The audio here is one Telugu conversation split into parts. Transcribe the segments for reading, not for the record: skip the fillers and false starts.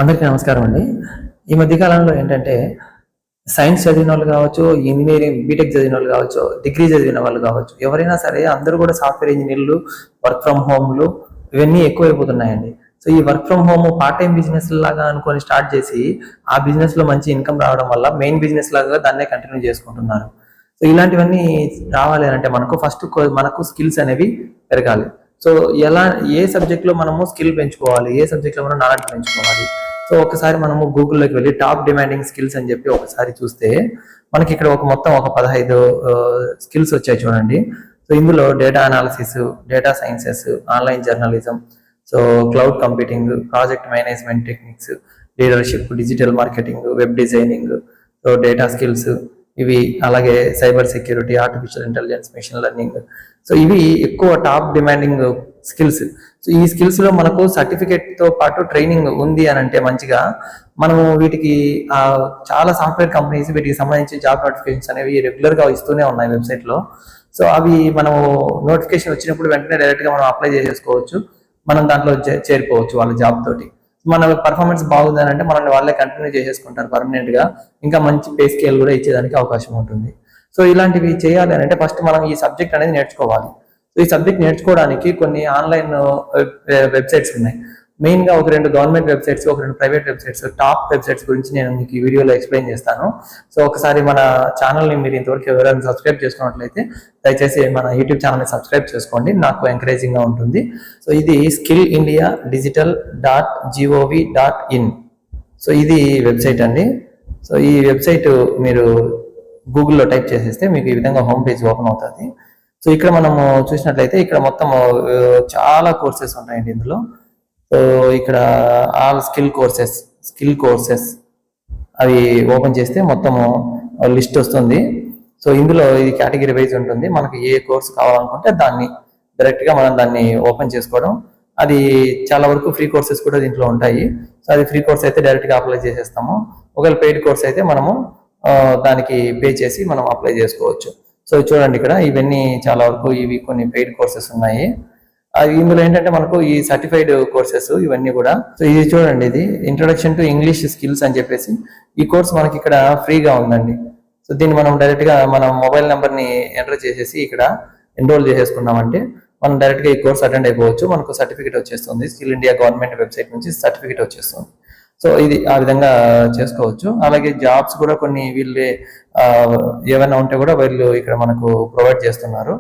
అందరికీ నమస్కారం అండి. ఈ మధ్య కాలంలో ఏంటంటే సైన్స్ చదివిన వాళ్ళు కావచ్చు, ఇంజనీరింగ్ బీటెక్ చదివిన వాళ్ళు కావచ్చు, డిగ్రీ చదివిన వాళ్ళు కావచ్చు, ఎవరైనా సరే అందరూ కూడా సాఫ్ట్వేర్ ఇంజనీర్లు, వర్క్ ఫ్రమ్ హోమ్లు ఇవన్నీ ఎక్కువైపోతున్నాయండి. సో ఈ work from home part time business లాగా అనుకొని స్టార్ట్ చేసి ఆ బిజినెస్ లో మంచి ఇన్కమ్ రావడం వల్ల మెయిన్ బిజినెస్ లాగా దాన్నే కంటిన్యూ చేసుకుంటున్నారు. సో ఇలాంటివన్నీ రావాలి అంటే మనకు ఫస్ట్ మనకు స్కిల్స్ అనేవి పెరగాలి. సో ఎలా ఏ సబ్జెక్ట్ లో మనము స్కిల్ పెంచుకోవాలి, ఏ సబ్జెక్ట్ లో మనం నాలెడ్జ్ పెంచుకోవాలి. సో ఒకసారి మనము గూగుల్లోకి వెళ్ళి టాప్ డిమాండింగ్ స్కిల్స్ అని చెప్పి ఒకసారి చూస్తే మనకి ఇక్కడ మొత్తం ఒక 15 స్కిల్స్ వచ్చాయి చూడండి. సో ఇందులో data analysis, data sciences, online journalism, so cloud computing, project management techniques, leadership, digital marketing, web designing, so data skills ఇవి, అలాగే cyber security, artificial intelligence, machine learning. So ఇవి ఎక్కువ టాప్ డిమాండింగ్ స్కిల్స్. సో ఈ స్కిల్స్ లో మనకు సర్టిఫికేట్ తో పాటు ట్రైనింగ్ ఉంది అని అంటే మంచిగా మనము వీటికి చాలా సాఫ్ట్వేర్ కంపెనీస్ వీటికి సంబంధించి జాబ్ నోటిఫికేషన్స్ అనేవి రెగ్యులర్ గా ఇస్తూనే ఉన్నాయి వెబ్సైట్ లో. సో అవి మనము నోటిఫికేషన్ వచ్చినప్పుడు వెంటనే డైరెక్ట్ గా మనం అప్లై చేసేసుకోవచ్చు, మనం దాంట్లో చేరిపోవచ్చు వాళ్ళ జాబ్ తోటి. మన పర్ఫార్మెన్స్ బాగుందని అంటే మనల్ని వాళ్ళే కంటిన్యూ చేసేసుకుంటారు పర్మనెంట్ గా, ఇంకా మంచి పే స్కేల్ కూడా ఇచ్చేదానికి అవకాశం ఉంటుంది. సో ఇలాంటివి చేయాలి అంటే ఫస్ట్ మనం ఈ సబ్జెక్ట్ అనేది నేర్చుకోవాలి. సో ఈ సబ్జెక్ట్ నేర్చుకోవడానికి కొన్ని ఆన్లైన్ వెబ్సైట్స్ ఉన్నాయి. మెయిన్ గా ఒక 2 గవర్నమెంట్ వెబ్సైట్స్, ఒక 2 ప్రైవేట్ వెబ్సైట్స్, టాప్ వెబ్సైట్స్ గురించి నేను మీకు ఈ వీడియోలో ఎక్స్ప్లెయిన్ చేస్తాను. సో ఒకసారి మన ఛానల్ని మీరు ఇంతవరకు ఎవరైనా సబ్స్క్రైబ్ చేసుకున్నట్లయితే దయచేసి మన యూట్యూబ్ ఛానల్ని సబ్స్క్రైబ్ చేసుకోండి, నాకు ఎంకరేజింగ్ గా ఉంటుంది. సో ఇది skillindia.digital.gov.in. సో ఇది వెబ్సైట్ అండి. సో ఈ వెబ్సైట్ మీరు గూగుల్లో టైప్ చేసేస్తే మీకు ఈ విధంగా హోమ్ పేజ్ ఓపెన్ అవుతుంది. సో ఇక్కడ మనము చూసినట్లయితే ఇక్కడ మొత్తం చాలా కోర్సెస్ ఉంటాయండి ఇందులో. సో ఇక్కడ ఆల్ స్కిల్ కోర్సెస్ అవి ఓపెన్ చేస్తే మొత్తము లిస్ట్ వస్తుంది. సో ఇందులో ఇది కేటగిరీ వైజ్ ఉంటుంది. మనకి ఏ కోర్స్ కావాలనుకుంటే దాన్ని డైరెక్ట్ గా మనం దాన్ని ఓపెన్ చేసుకోవడం. అది చాలా వరకు ఫ్రీ కోర్సెస్ కూడా దీంట్లో ఉంటాయి. సో అది ఫ్రీ కోర్స్ అయితే డైరెక్ట్ గా అప్లై చేసేస్తాము. ఒకవేళ పెయిడ్ కోర్స్ అయితే మనము దానికి పే చేసి మనం అప్లై చేసుకోవచ్చు. సో చూడండి ఇక్కడ ఇవన్నీ చాలా వరకు ఇవి కొన్ని పెయిడ్ కోర్సెస్ ఉన్నాయి. ఇందులో ఏంటంటే మనకు ఈ సర్టిఫైడ్ కోర్సెస్ ఇవన్నీ కూడా. సో ఇది చూడండి, ఇది ఇంట్రొడక్షన్ టు ఇంగ్లీష్ స్కిల్స్ అని చెప్పేసి ఈ కోర్స్ మనకి ఇక్కడ ఫ్రీగా ఉందండి. సో దీన్ని మనం డైరెక్ట్ గా మన మొబైల్ నెంబర్ ని ఎంటర్ చేసేసి ఇక్కడ ఎన్రోల్ చేసేసుకున్నామంటే మనం డైరెక్ట్ గా ఈ కోర్స్ అటెండ్ అయిపోవచ్చు. మనకు సర్టిఫికేట్ వచ్చేస్తుంది, స్కిల్ ఇండియా గవర్నమెంట్ వెబ్సైట్ నుంచి సర్టిఫికేట్ వచ్చేస్తుంది. సో ఇది ఆ విధంగా చేసుకోవచ్చు. అలాగే జాబ్స్ కూడా కొన్ని వీళ్ళే ఏమైనా ఉంటే కూడా వీళ్ళు ఇక్కడ మనకు ప్రొవైడ్ చేస్తున్నారు.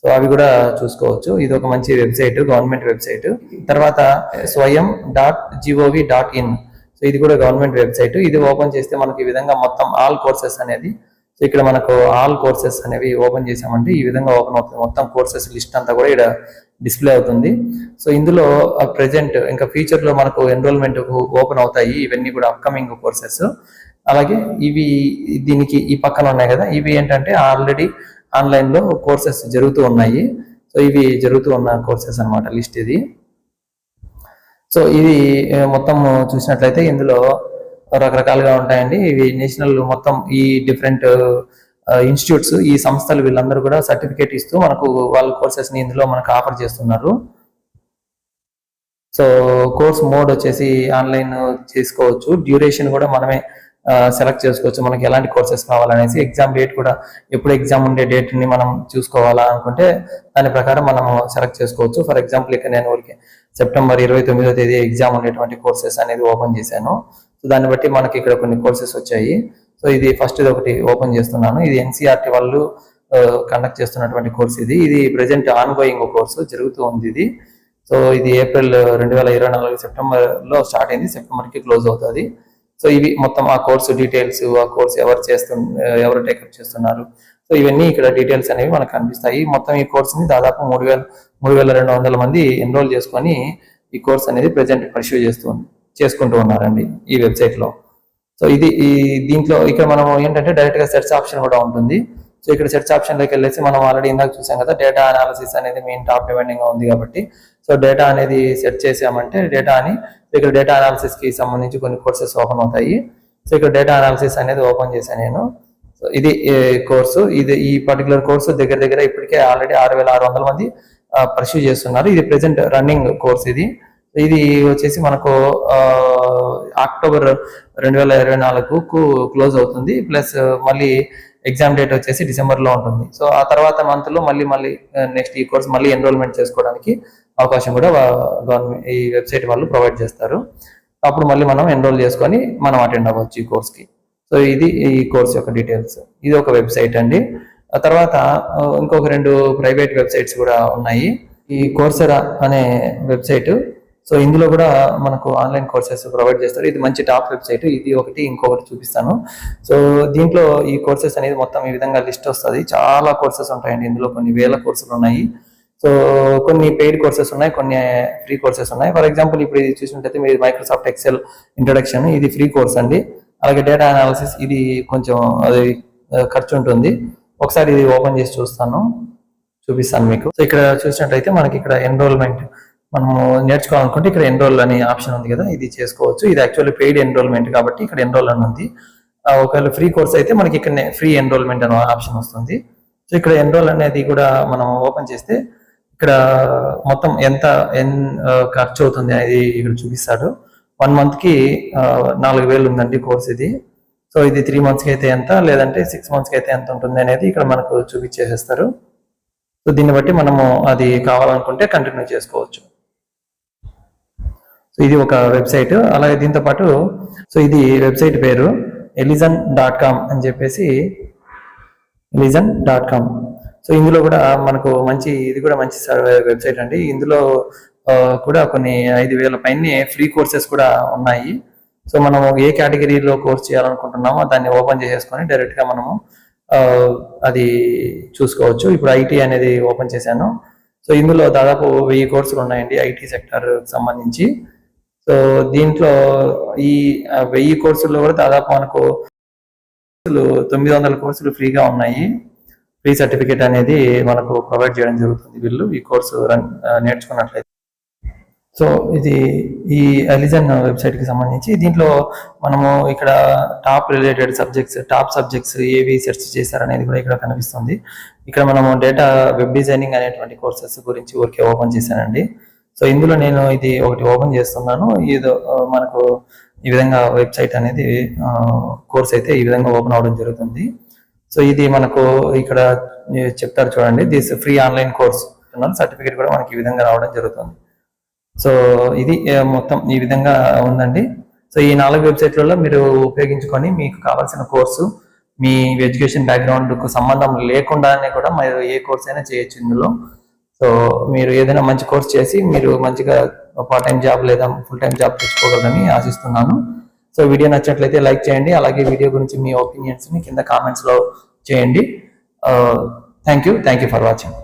సో అవి కూడా చూసుకోవచ్చు. ఇది ఒక మంచి వెబ్సైట్, గవర్నమెంట్ వెబ్సైట్. తర్వాత swayam.gov.in. సో ఇది కూడా గవర్నమెంట్ వెబ్సైట్. ఇది ఓపెన్ చేస్తే మనకి ఈ విధంగా మొత్తం ఆల్ కోర్సెస్ అనేది, సో ఇక్కడ మనకు ఆల్ కోర్సెస్ అనేవి ఓపెన్ చేసామంటే ఈ విధంగా ఓపెన్ అవుతుంది. మొత్తం కోర్సెస్ లిస్ట్ అంతా కూడా ఇక్కడ డిస్ప్లే అవుతుంది. సో ఇందులో ప్రెజెంట్ ఇంకా ఫ్యూచర్ లో మనకు ఎన్రోల్మెంట్ ఓపెన్ అవుతాయి. ఇవన్నీ కూడా అప్కమింగ్ కోర్సెస్. అలాగే ఇవి దీనికి ఈ పక్కన ఉన్నాయి కదా, ఇవి ఏంటంటే ఆల్రెడీ ఆన్లైన్ లో కోర్సెస్ జరుగుతూ ఉన్నాయి. సో ఇవి జరుగుతూ ఉన్న కోర్సెస్ అన్నమాట లిస్ట్ ఇది. సో ఇది మొత్తం చూసినట్లయితే ఇందులో రకరకాలుగా ఉంటాయండి. ఇవి నేషనల్ మొత్తం ఈ డిఫరెంట్ ఇన్స్టిట్యూట్స్, ఈ సంస్థలు వీళ్ళందరూ కూడా సర్టిఫికేట్ ఇస్తూ మనకు వాళ్ళ కోర్సెస్ ని ఇందులో మనకు ఆఫర్ చేస్తున్నారు. సో కోర్స్ మోడ్ వచ్చేసి ఆన్లైన్ చేసుకోవచ్చు. డ్యూరేషన్ కూడా మనమే సెలెక్ట్ చేసుకోవచ్చు, మనకి ఎలాంటి కోర్సెస్ కావాలనేసి. ఎగ్జామ్ డేట్ కూడా ఎప్పుడు ఎగ్జామ్ ఉండే డేట్ ని మనం చూసుకోవాలా అనుకుంటే దాని ప్రకారం మనం సెలెక్ట్ చేసుకోవచ్చు. ఫర్ ఎగ్జాంపుల్ ఇక్కడ నేను సెప్టెంబర్ 29వ తేదీ ఎగ్జామ్ ఉండేటువంటి కోర్సెస్ అనేది ఓపెన్ చేశాను. సో దాన్ని బట్టి మనకి ఇక్కడ కొన్ని కోర్సెస్ వచ్చాయి. సో ఇది ఫస్ట్ ఇది ఒకటి ఓపెన్ చేస్తున్నాను. ఇది ఎన్సీఆర్టీ వాళ్ళు కండక్ట్ చేస్తున్నటువంటి కోర్స్. ఇది ప్రెసెంట్ ఆన్ గోయింగ్ కోర్సు జరుగుతూ ఉంది ఇది. సో ఇది ఏప్రిల్ 2024 సెప్టెంబర్ లో స్టార్ట్ అయింది, సెప్టెంబర్ కి క్లోజ్ అవుతుంది. సో ఇవి మొత్తం ఆ కోర్సు డీటెయిల్స్, ఆ కోర్స్ ఎవరు టేకప్ చేస్తున్నారు, సో ఇవన్నీ ఇక్కడ డీటెయిల్స్ అనేవి మనకు కనిపిస్తాయి. మొత్తం ఈ కోర్సుని దాదాపు 3,200 మంది ఎన్రోల్ చేసుకొని ఈ కోర్స్ అనేది ప్రెసెంట్ పర్స్యూ చేసుకుంటూ ఉన్నారండి ఈ వెబ్సైట్ లో. సో దీంట్లో ఇక్కడ మనం ఏంటంటే డైరెక్ట్ గా సెర్చ్ ఆప్షన్ కూడా ఉంటుంది. సో ఇక్కడ సెర్చ్ ఆప్షన్ లోకి వెళ్ళేసి మనం ఆల్రెడీ ఇందాక చూసాం కదా, డేటా అనాలిసిస్ అనేది మెయిన్ టాప్ డిమాండింగ్ గా ఉంది కాబట్టి సో డేటా అనేది సెర్చ్ చేసామంటే డేటా అని ఇక్కడ డేటా అనాలిసిస్ కి సంబంధించి కొన్ని కోర్సెస్ ఓపెన్ అవుతాయి. సో ఇక్కడ డేటా అనాలిసిస్ అనేది ఓపెన్ చేశాను నేను. సో ఇది కోర్సు, ఈ పర్టికులర్ కోర్సు దగ్గర ఇప్పటికే ఆల్రెడీ 6,600 మంది పర్స్యూ చేస్తున్నారు. ఇది ప్రెసెంట్ రన్నింగ్ కోర్స్ ఇది. ఇది వచ్చేసి మనకు అక్టోబర్ 2024కు క్లోజ్ అవుతుంది. ప్లస్ మళ్ళీ ఎగ్జామ్ డేట్ వచ్చేసి డిసెంబర్లో ఉంటుంది. సో ఆ తర్వాత మంత్లో మళ్ళీ నెక్స్ట్ ఈ కోర్స్ మళ్ళీ ఎన్రోల్మెంట్ చేసుకోవడానికి అవకాశం కూడా గవర్నమెంట్ ఈ వెబ్సైట్ వాళ్ళు ప్రొవైడ్ చేస్తారు. అప్పుడు మళ్ళీ మనం ఎన్రోల్ చేసుకొని మనం అటెండ్ అవ్వచ్చు ఈ కోర్స్కి. సో ఇది ఈ కోర్స్ యొక్క డీటెయిల్స్. ఇది ఒక వెబ్సైట్ అండి. ఆ తర్వాత ఇంకొక 2 ప్రైవేట్ వెబ్సైట్స్ కూడా ఉన్నాయి. ఈ కోర్సెరా అనే వెబ్సైట్, సో ఇందులో కూడా మనకు ఆన్లైన్ కోర్సెస్ ప్రొవైడ్ చేస్తారు. ఇది మంచి టాప్ వెబ్సైట్. ఇది ఒకటి, ఇంకొకటి చూపిస్తాను. సో దీంట్లో ఈ కోర్సెస్ అనేది మొత్తం ఈ విధంగా లిస్ట్ వస్తుంది. చాలా కోర్సెస్ ఉంటాయండి ఇందులో, కొన్ని వేల కోర్సులు ఉన్నాయి. సో కొన్ని పెయిడ్ కోర్సెస్ ఉన్నాయి, కొన్ని ఫ్రీ కోర్సెస్ ఉన్నాయి. ఫర్ ఎగ్జాంపుల్ ఇప్పుడు ఇది చూసినట్టయితే మీరు మైక్రోసాఫ్ట్ ఎక్సెల్ ఇంట్రడక్షన్, ఇది ఫ్రీ కోర్స్ అండి. అలాగే డేటా అనాలిసిస్, ఇది కొంచెం అది ఖర్చు ఉంటుంది. ఒకసారి ఇది ఓపెన్ చేసి చూపిస్తాను మీకు. సో ఇక్కడ చూసినట్టయితే మనకి ఇక్కడ ఎన్రోల్మెంట్, మనము నేర్చుకోవాలనుకుంటే ఇక్కడ ఎన్రోల్ అనే ఆప్షన్ ఉంది కదా, ఇది చేసుకోవచ్చు. ఇది యాక్చువల్లీ పెయిడ్ ఎన్రోల్మెంట్ కాబట్టి ఇక్కడ ఎన్రోల్ అని ఉంది. ఒకవేళ ఫ్రీ కోర్స్ అయితే మనకి ఇక్కడ ఫ్రీ ఎన్రోల్మెంట్ అనే ఆప్షన్ వస్తుంది. సో ఇక్కడ ఎన్రోల్ అనేది కూడా మనం ఓపెన్ చేస్తే ఇక్కడ మొత్తం ఎంత ఖర్చు అవుతుంది అనేది ఇక్కడ చూపిస్తాడు. 1 monthకి 4,000 ఉందండి కోర్స్ ఇది. సో ఇది 3 monthsకి అయితే ఎంత, లేదంటే 6 monthsకి అయితే ఎంత ఉంటుంది అనేది ఇక్కడ మనకు చూపించేసేస్తారు. సో దీన్ని బట్టి మనము అది కావాలనుకుంటే కంటిన్యూ చేసుకోవచ్చు. సో ఇది ఒక వెబ్సైట్. అలాగే దీంతో పాటు సో ఇది వెబ్సైట్ పేరు elizen.com అని చెప్పేసి, elizen.com. సో ఇందులో కూడా మనకు ఇది కూడా మంచి వెబ్సైట్ అండి. ఇందులో కూడా కొన్ని 5,000 పైనే ఫ్రీ కోర్సెస్ కూడా ఉన్నాయి. సో మనం ఏ కేటగిరీలో కోర్స్ చేయాలనుకుంటున్నామో దాన్ని ఓపెన్ చేసేసుకొని డైరెక్ట్గా మనము అది చూసుకోవచ్చు. ఇప్పుడు ఐటీ అనేది ఓపెన్ చేశాను. సో ఇందులో దాదాపు 1000 కోర్సులు ఉన్నాయండి ఐటీ సెక్టర్ సంబంధించి. సో దీంట్లో ఈ 1000 కోర్సుల్లో కూడా దాదాపు మనకు 900 కోర్సులు ఫ్రీగా ఉన్నాయి. ఫ్రీ సర్టిఫికేట్ అనేది మనకు ప్రొవైడ్ చేయడం జరుగుతుంది వీళ్ళు ఈ కోర్సు నేర్చుకున్నట్లయితే. సో ఇది ఈ ఎలిజన్ వెబ్సైట్కి సంబంధించి. దీంట్లో మనము ఇక్కడ టాప్ రిలేటెడ్ టాప్ సబ్జెక్ట్స్ ఏవి సెర్చ్ చేశారనేది కూడా ఇక్కడ కనిపిస్తుంది. ఇక్కడ మనము డేటా వెబ్ డిజైనింగ్ అనేటువంటి కోర్సెస్ గురించి ఊరికే ఓపెన్ చేశానండి. సో ఇందులో నేను ఇది ఒకటి ఓపెన్ చేస్తున్నాను. ఇది మనకు ఈ విధంగా వెబ్సైట్ అనేది కోర్స్ అయితే ఈ విధంగా ఓపెన్ అవడం జరుగుతుంది. సో ఇది మనకు ఇక్కడ చెప్తారు చూడండి, this free online course certificate కూడా మనకి ఈ విధంగా రావడం జరుగుతుంది. సో ఇది మొత్తం ఈ విధంగా ఉందండి. సో ఈ 4 వెబ్సైట్లలో మీరు ఉపయోగించుకొని మీకు కావాల్సిన కోర్సు మీ ఎడ్యుకేషన్ బ్యాక్గ్రౌండ్కు సంబంధం లేకుండానే కూడా మీరు ఏ కోర్స్ అయినా చేయొచ్చు ఇందులో. సో మీరు ఏదైనా మంచి కోర్స్ చేసి మీరు మంచిగా పార్ట్ టైం జాబ్ లేదా ఫుల్ టైం జాబ్ తెచ్చుకోగలరని ఆశిస్తున్నాను. సో వీడియో నచ్చినట్లయితే లైక్ చేయండి. అలాగే వీడియో గురించి మీ ఒపీనియన్స్ని కింద కామెంట్స్లో చేయండి. Thank you for watching.